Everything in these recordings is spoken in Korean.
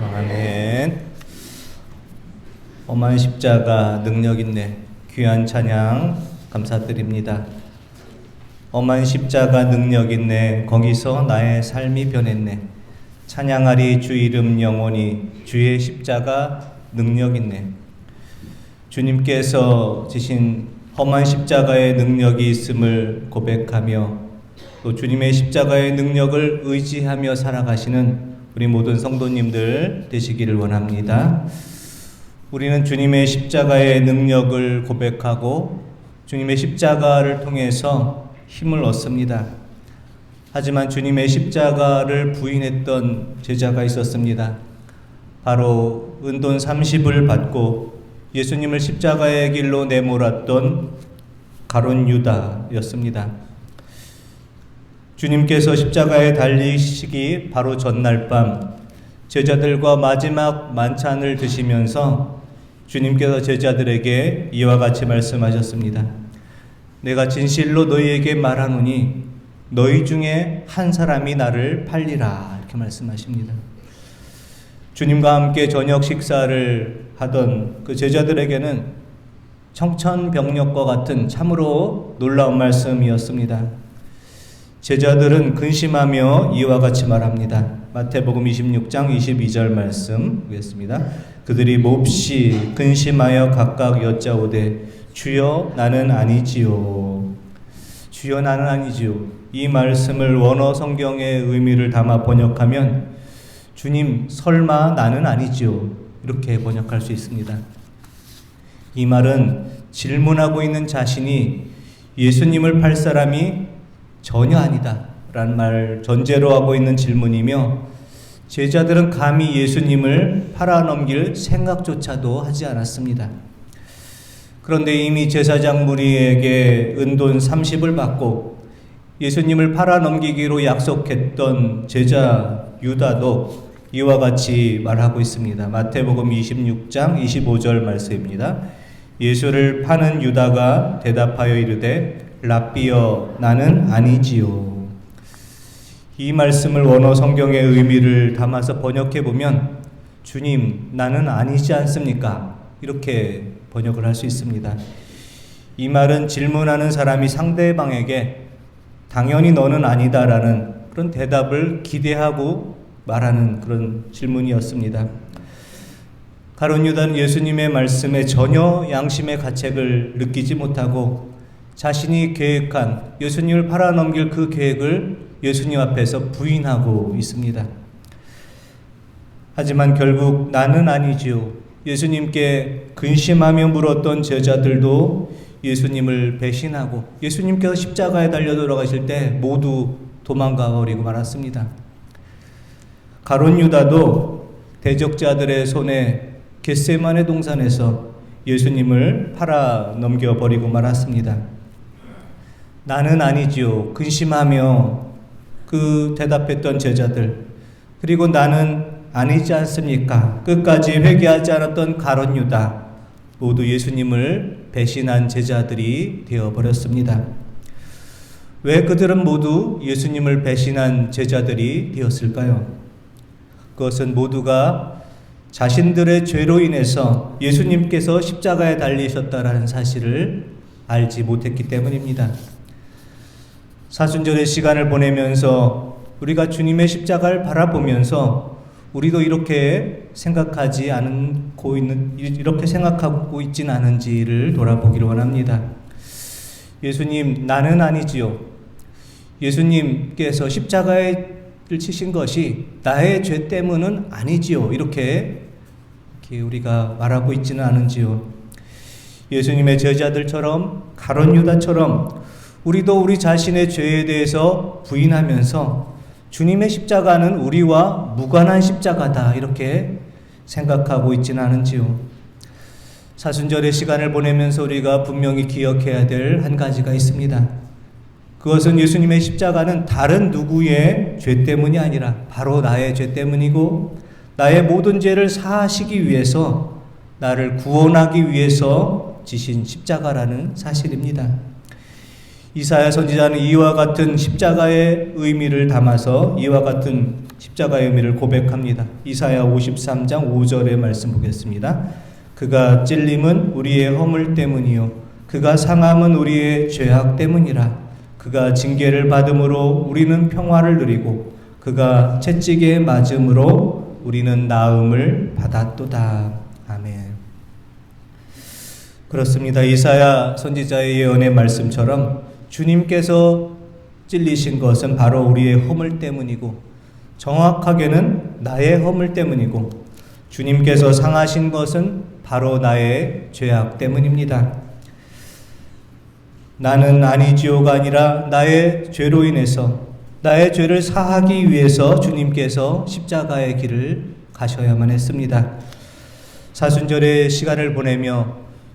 아멘. 험한 십자가 능력 있네. 귀한 찬양 감사드립니다. 험한 십자가 능력 있네. 거기서 나의 삶이 변했네. 찬양하리 주 이름 영원히. 주의 십자가 능력 있네. 주님께서 지신 험한 십자가의 능력이 있음을 고백하며 또 주님의 십자가의 능력을 의지하며 살아가시는 우리 모든 성도님들 되시기를 원합니다. 우리는 주님의 십자가의 능력을 고백하고 주님의 십자가를 통해서 힘을 얻습니다. 하지만 주님의 십자가를 부인했던 제자가 있었습니다. 바로 은돈 30을 받고 예수님을 십자가의 길로 내몰았던 가룟 유다였습니다. 주님께서 십자가에 달리시기 바로 전날 밤 제자들과 마지막 만찬을 드시면서 주님께서 제자들에게 이와 같이 말씀하셨습니다. 내가 진실로 너희에게 말하노니 너희 중에 한 사람이 나를 팔리라. 이렇게 말씀하십니다. 주님과 함께 저녁 식사를 하던 그 제자들에게는 청천벽력과 같은 참으로 놀라운 말씀이었습니다. 제자들은 근심하며 이와 같이 말합니다. 마태복음 26장 22절 말씀 보겠습니다. 그들이 몹시 근심하여 각각 여짜오되 주여 나는 아니지요. 주여 나는 아니지요. 이 말씀을 원어 성경의 의미를 담아 번역하면 주님 설마 나는 아니지요. 이렇게 번역할 수 있습니다. 이 말은 질문하고 있는 자신이 예수님을 팔 사람이 전혀 아니다 라는 말 전제로 하고 있는 질문이며 제자들은 감히 예수님을 팔아넘길 생각조차도 하지 않았습니다. 그런데 이미 제사장 무리에게 은돈 30을 받고 예수님을 팔아넘기기로 약속했던 제자 유다도 이와 같이 말하고 있습니다. 마태복음 26장 25절 말씀입니다. 예수를 파는 유다가 대답하여 이르되 랍비여 나는 아니지요. 이 말씀을 원어 성경의 의미를 담아서 번역해 보면 주님 나는 아니지 않습니까? 이렇게 번역을 할 수 있습니다. 이 말은 질문하는 사람이 상대방에게 당연히 너는 아니다라는 그런 대답을 기대하고 말하는 그런 질문이었습니다. 가룟 유다는 예수님의 말씀에 전혀 양심의 가책을 느끼지 못하고 자신이 계획한 예수님을 팔아넘길 그 계획을 예수님 앞에서 부인하고 있습니다. 하지만 결국 나는 아니지요. 예수님께 근심하며 물었던 제자들도 예수님을 배신하고 예수님께서 십자가에 달려 돌아가실 때 모두 도망가 버리고 말았습니다. 가룟 유다도 대적자들의 손에 겟세마네 동산에서 예수님을 팔아 넘겨버리고 말았습니다. 나는 아니지요. 근심하며 그 대답했던 제자들, 그리고 나는 아니지 않습니까? 끝까지 회개하지 않았던 가룟 유다, 모두 예수님을 배신한 제자들이 되어버렸습니다. 왜 그들은 모두 예수님을 배신한 제자들이 되었을까요? 그것은 모두가 자신들의 죄로 인해서 예수님께서 십자가에 달리셨다라는 사실을 알지 못했기 때문입니다. 사순절의 시간을 보내면서 우리가 주님의 십자가를 바라보면서 우리도 이렇게 생각하고 있지는 않은지를 돌아보기를 원합니다. 예수님 나는 아니지요. 예수님께서 십자가를 치신 것이 나의 죄 때문은 아니지요. 이렇게 우리가 말하고 있지는 않은지요. 예수님의 제자들처럼 가룟 유다처럼 우리도 우리 자신의 죄에 대해서 부인하면서 주님의 십자가는 우리와 무관한 십자가다 이렇게 생각하고 있지는 않은지요. 사순절의 시간을 보내면서 우리가 분명히 기억해야 될 한 가지가 있습니다. 그것은 예수님의 십자가는 다른 누구의 죄 때문이 아니라 바로 나의 죄 때문이고 나의 모든 죄를 사하시기 위해서 나를 구원하기 위해서 지신 십자가라는 사실입니다. 이사야 선지자는 이와 같은 십자가의 의미를 담아서 이와 같은 십자가의 의미를 고백합니다. 이사야 53장 5절의 말씀 보겠습니다. 그가 찔림은 우리의 허물 때문이요 그가 상함은 우리의 죄악 때문이라. 그가 징계를 받음으로 우리는 평화를 누리고 그가 채찍에 맞음으로 우리는 나음을 받았도다. 아멘. 그렇습니다. 이사야 선지자의 예언의 말씀처럼 주님께서 찔리신 것은 바로 우리의 허물 때문이고 정확하게는 나의 허물 때문이고 주님께서 상하신 것은 바로 나의 죄악 때문입니다. 나는 아니지요가 아니라 나의 죄로 인해서 나의 죄를 사하기 위해서 주님께서 십자가의 길을 가셔야만 했습니다. 사순절의 시간을 보내며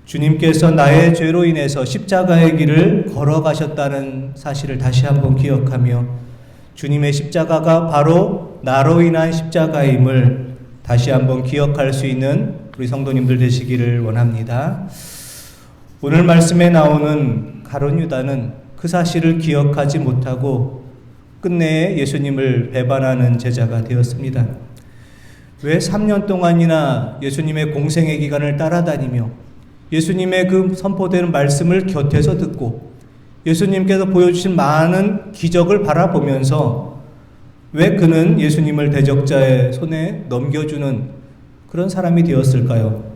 주님께서 나의 죄로 인해서 십자가의 길을 걸어가셨다는 사실을 다시 한번 기억하며 주님의 십자가가 바로 나로 인한 십자가임을 다시 한번 기억할 수 있는 우리 성도님들 되시기를 원합니다. 오늘 말씀에 나오는 가룟 유다는 그 사실을 기억하지 못하고 끝내 예수님을 배반하는 제자가 되었습니다. 왜 3년 동안이나 예수님의 공생의 기간을 따라다니며 예수님의 그 선포되는 말씀을 곁에서 듣고 예수님께서 보여주신 많은 기적을 바라보면서 왜 그는 예수님을 대적자의 손에 넘겨주는 그런 사람이 되었을까요?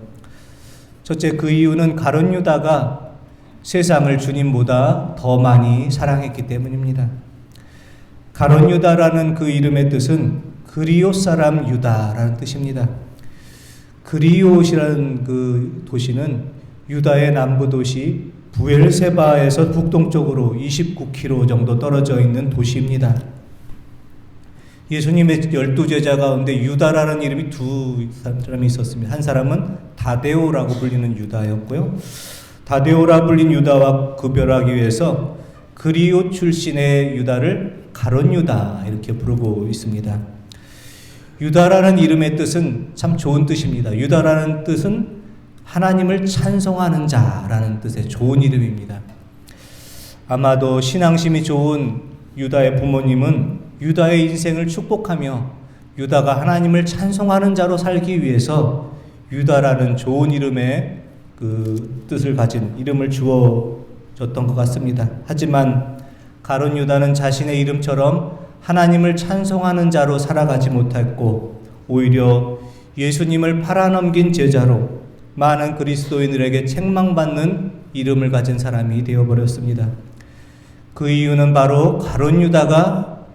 첫째, 그 이유는 가룟 유다가 세상을 주님보다 더 많이 사랑했기 때문입니다. 가룟 유다라는 그 이름의 뜻은 그리옷 사람 유다라는 뜻입니다. 그리옷이라는 그 도시는 유다의 남부 도시 부엘세바에서 북동쪽으로 29km 정도 떨어져 있는 도시입니다. 예수님의 12제자 가운데 유다라는 이름이 두 사람이 있었습니다. 한 사람은 다데오라고 불리는 유다였고요. 다데오라 불린 유다와 구별하기 위해서 그리옷 출신의 유다를 가룟 유다 이렇게 부르고 있습니다. 유다라는 이름의 뜻은 참 좋은 뜻입니다. 유다라는 뜻은 하나님을 찬송하는 자라는 뜻의 좋은 이름입니다. 아마도 신앙심이 좋은 유다의 부모님은 유다의 인생을 축복하며 유다가 하나님을 찬송하는 자로 살기 위해서 유다라는 좋은 이름의 그 뜻을 가진 이름을 주어줬던 것 같습니다. 하지만 가룟 유다는 자신의 이름처럼 하나님을 찬송하는 자로 살아가지 못했고 오히려 예수님을 팔아넘긴 제자로 많은 그리스도인들에게 책망받는 이름을 가진 사람이 되어버렸습니다. 그 이유는 바로 가룟 유다가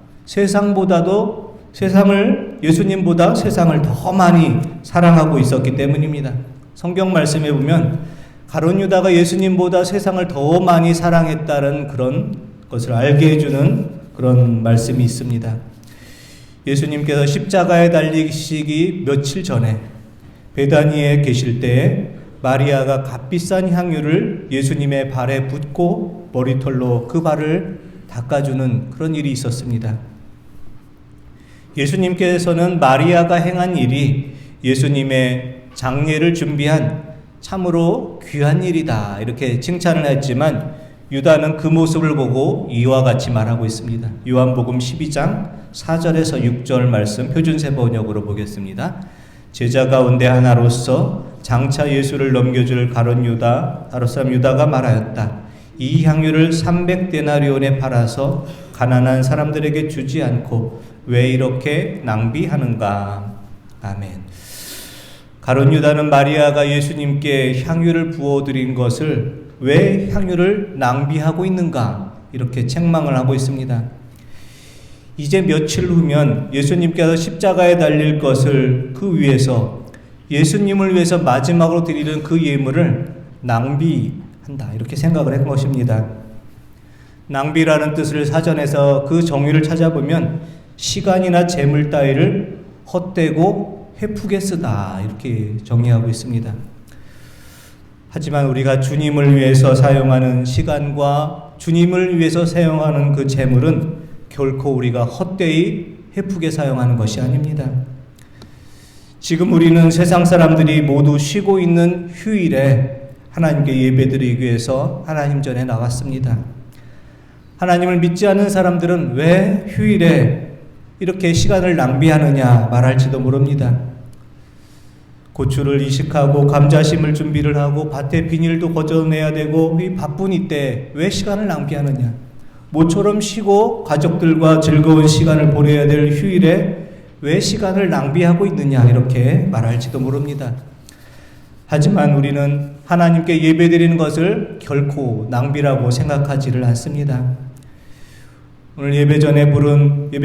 예수님보다 세상을 더 많이 사랑하고 있었기 때문입니다. 성경 말씀에 보면 가룟 유다가 예수님보다 세상을 더 많이 사랑했다는 그런 것을 알게 해주는 그런 말씀이 있습니다. 예수님께서 십자가에 달리시기 며칠 전에 베다니에 계실 때 마리아가 값비싼 향유를 예수님의 발에 붓고 머리털로 그 발을 닦아주는 그런 일이 있었습니다. 예수님께서는 마리아가 행한 일이 예수님의 장례를 준비한 참으로 귀한 일이다 이렇게 칭찬을 했지만 유다는 그 모습을 보고 이와 같이 말하고 있습니다. 요한복음 12장 4절에서 6절 말씀 표준세 번역으로 보겠습니다. 제자 가운데 하나로서 장차 예수를 넘겨줄 가룟 유다 다른 사람 유다가 말하였다. 이 향유를 300데나리온에 팔아서 가난한 사람들에게 주지 않고 왜 이렇게 낭비하는가. 아멘. 가룟 유다는 마리아가 예수님께 향유를 부어드린 것을 왜 향유를 낭비하고 있는가 이렇게 책망을 하고 있습니다. 이제 며칠 후면 예수님께서 십자가에 달릴 것을 그 위해서 예수님을 위해서 마지막으로 드리는 그 예물을 낭비한다 이렇게 생각을 한 것입니다. 낭비라는 뜻을 사전에서 그 정의를 찾아보면 시간이나 재물 따위를 헛되고 헤프게 쓰다 이렇게 정의하고 있습니다. 하지만 우리가 주님을 위해서 사용하는 시간과 주님을 위해서 사용하는 그 재물은 결코 우리가 헛되이 헤프게 사용하는 것이 아닙니다. 지금 우리는 세상 사람들이 모두 쉬고 있는 휴일에 하나님께 예배드리기 위해서 하나님 전에 나왔습니다. 하나님을 믿지 않는 사람들은 왜 휴일에 이렇게 시간을 낭비하느냐 말할지도 모릅니다. 고추를 이식하고 감자심을 준비를 하고 밭에 비닐도 걷어내야 되고 이 바쁜 이때 왜 시간을 낭비하느냐. 모처럼 쉬고 가족들과 즐거운 시간을 보내야 될 휴일에 왜 시간을 낭비하고 있느냐 이렇게 말할지도 모릅니다. 하지만 우리는 하나님께 예배드리는 것을 결코 낭비라고 생각하지를 않습니다. 오늘 예배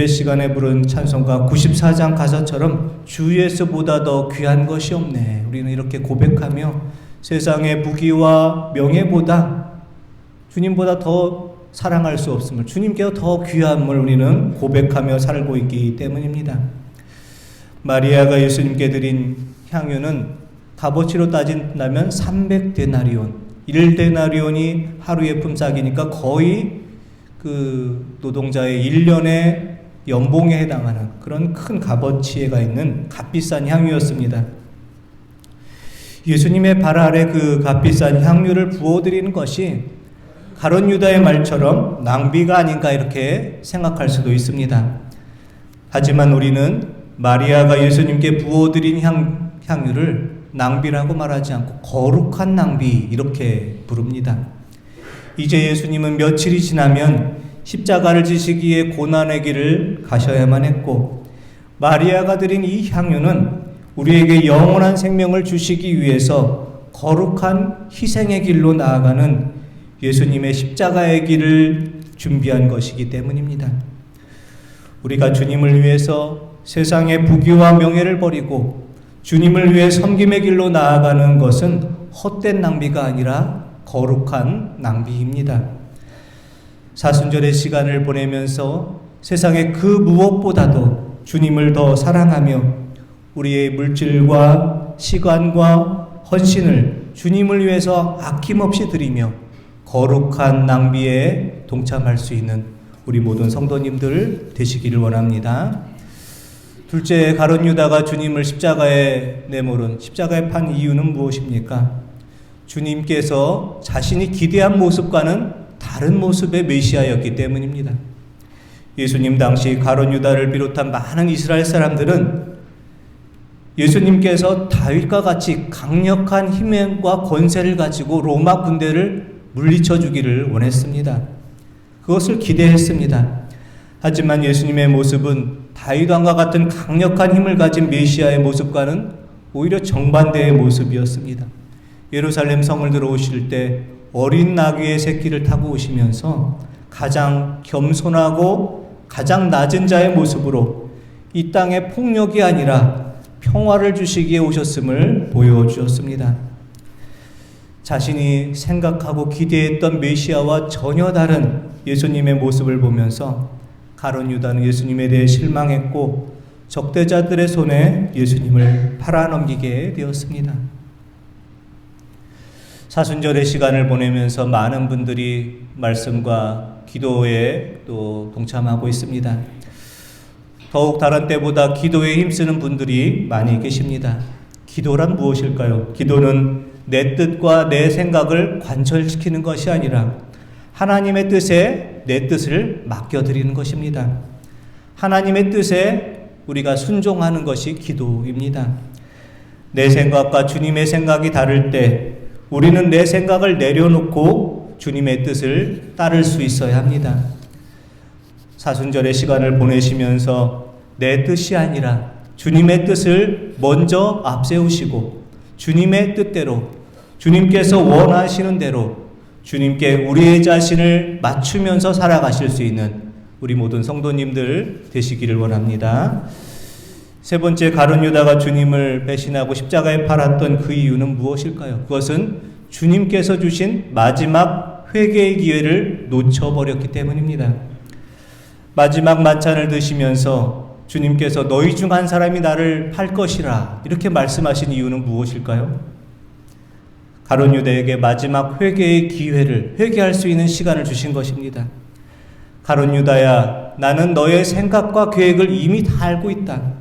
시간에 부른 찬송가 94장 가사처럼 주 예수보다 더 귀한 것이 없네. 우리는 이렇게 고백하며 세상의 부귀와 명예보다 주님보다 더 사랑할 수 없음을, 주님께서 더 귀함을 우리는 고백하며 살고 있기 때문입니다. 마리아가 예수님께 드린 향유는 값어치로 따진다면 300데나리온, 1데나리온이 하루의 품삯이니까 거의 그 노동자의 1년의 연봉에 해당하는 그런 큰 값어치가 있는 값비싼 향유였습니다. 예수님의 발 아래 그 값비싼 향유를 부어드리는 것이 가룟 유다의 말처럼 낭비가 아닌가 이렇게 생각할 수도 있습니다. 하지만 우리는 마리아가 예수님께 부어드린 향유를 낭비라고 말하지 않고 거룩한 낭비 이렇게 부릅니다. 이제 예수님은 며칠이 지나면 십자가를 지시기에 고난의 길을 가셔야만 했고, 마리아가 드린 이 향유는 우리에게 영원한 생명을 주시기 위해서 거룩한 희생의 길로 나아가는 예수님의 십자가의 길을 준비한 것이기 때문입니다. 우리가 주님을 위해서 세상의 부귀와 명예를 버리고 주님을 위해 섬김의 길로 나아가는 것은 헛된 낭비가 아니라 거룩한 낭비입니다. 사순절의 시간을 보내면서 세상의 그 무엇보다도 주님을 더 사랑하며 우리의 물질과 시간과 헌신을 주님을 위해서 아낌없이 드리며 거룩한 낭비에 동참할 수 있는 우리 모든 성도님들 되시기를 원합니다. 둘째, 가룟 유다가 주님을 십자가에 판 이유는 무엇입니까? 주님께서 자신이 기대한 모습과는 다른 모습의 메시아였기 때문입니다. 예수님 당시 가룟 유다를 비롯한 많은 이스라엘 사람들은 예수님께서 다윗과 같이 강력한 힘과 권세를 가지고 로마 군대를 물리쳐 주기를 원했습니다. 그것을 기대했습니다. 하지만 예수님의 모습은 다윗 왕과 같은 강력한 힘을 가진 메시아의 모습과는 오히려 정반대의 모습이었습니다. 예루살렘 성을 들어오실 때 어린 나귀의 새끼를 타고 오시면서 가장 겸손하고 가장 낮은 자의 모습으로 이 땅에 폭력이 아니라 평화를 주시기에 오셨음을 보여주셨습니다. 자신이 생각하고 기대했던 메시아와 전혀 다른 예수님의 모습을 보면서 가룟 유다는 예수님에 대해 실망했고 적대자들의 손에 예수님을 팔아넘기게 되었습니다. 사순절의 시간을 보내면서 많은 분들이 말씀과 기도에 또 동참하고 있습니다. 더욱 다른 때보다 기도에 힘쓰는 분들이 많이 계십니다. 기도란 무엇일까요? 기도는 내 뜻과 내 생각을 관철시키는 것이 아니라 하나님의 뜻에 내 뜻을 맡겨드리는 것입니다. 하나님의 뜻에 우리가 순종하는 것이 기도입니다. 내 생각과 주님의 생각이 다를 때 우리는 내 생각을 내려놓고 주님의 뜻을 따를 수 있어야 합니다. 사순절의 시간을 보내시면서 내 뜻이 아니라 주님의 뜻을 먼저 앞세우시고 주님의 뜻대로 주님께서 원하시는 대로 주님께 우리의 자신을 맞추면서 살아가실 수 있는 우리 모든 성도님들 되시기를 원합니다. 세 번째, 가룟 유다가 주님을 배신하고 십자가에 팔았던 그 이유는 무엇일까요? 그것은 주님께서 주신 마지막 회개의 기회를 놓쳐버렸기 때문입니다. 마지막 만찬을 드시면서 주님께서 너희 중 한 사람이 나를 팔 것이라 이렇게 말씀하신 이유는 무엇일까요? 가룟 유다에게 마지막 회개의 기회를, 회개할 수 있는 시간을 주신 것입니다. 가룟 유다야, 나는 너의 생각과 계획을 이미 다 알고 있다.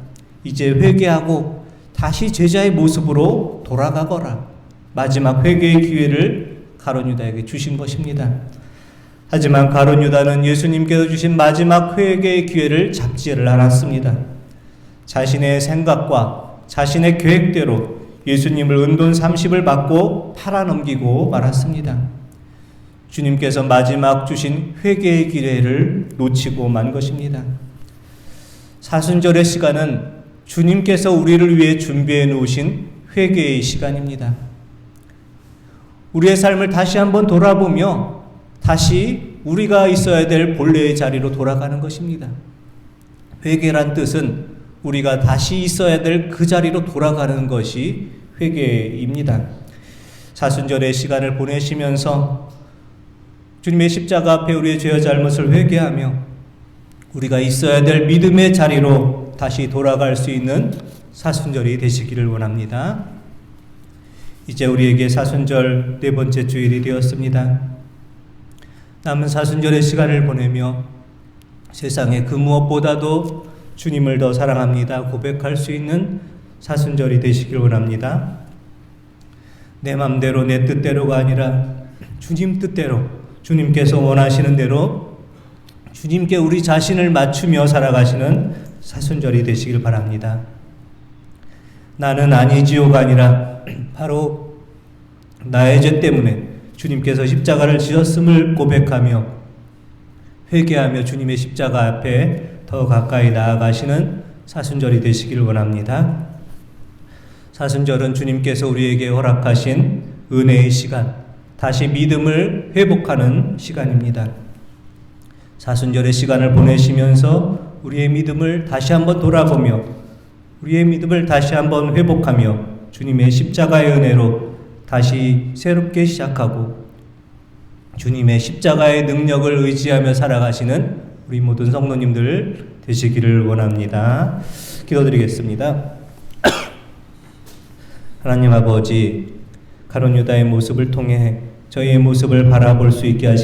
이제 회개하고 다시 제자의 모습으로 돌아가거라. 마지막 회개의 기회를 가룟 유다에게 주신 것입니다. 하지만 가룟 유다는 예수님께서 주신 마지막 회개의 기회를 잡지를 않았습니다. 자신의 생각과 자신의 계획대로 예수님을 은돈 30을 받고 팔아넘기고 말았습니다. 주님께서 마지막 주신 회개의 기회를 놓치고 만 것입니다. 사순절의 시간은 주님께서 우리를 위해 준비해 놓으신 회개의 시간입니다. 우리의 삶을 다시 한번 돌아보며 다시 우리가 있어야 될 본래의 자리로 돌아가는 것입니다. 회개란 뜻은 우리가 다시 있어야 될 그 자리로 돌아가는 것이 회개입니다. 사순절의 시간을 보내시면서 주님의 십자가 앞에 우리의 죄와 잘못을 회개하며 우리가 있어야 될 믿음의 자리로 다시 돌아갈 수 있는 사순절이 되시기를 원합니다. 이제 우리에게 사순절 네 번째 주일이 되었습니다. 남은 사순절의 시간을 보내며 세상의 그 무엇보다도 주님을 더 사랑합니다 고백할 수 있는 사순절이 되시길 원합니다. 내 맘대로 내 뜻대로가 아니라 주님 뜻대로, 주님께서 원하시는 대로 주님께 우리 자신을 맞추며 살아가시는 사순절이 되시길 바랍니다. 나는 아니지요가 아니라 바로 나의 죄 때문에 주님께서 십자가를 지셨음을 고백하며 회개하며 주님의 십자가 앞에 더 가까이 나아가시는 사순절이 되시길 원합니다. 사순절은 주님께서 우리에게 허락하신 은혜의 시간, 다시 믿음을 회복하는 시간입니다. 사순절의 시간을 보내시면서 우리의 믿음을 다시 한번 돌아보며 우리의 믿음을 다시 한번 회복하며 주님의 십자가의 은혜로 다시 새롭게 시작하고 주님의 십자가의 능력을 의지하며 살아가시는 우리 모든 성도님들 되시기를 원합니다. 기도드리겠습니다. 하나님 아버지, 가룟 유다의 모습을 통해 저희의 모습을 바라볼 수 있게 하시고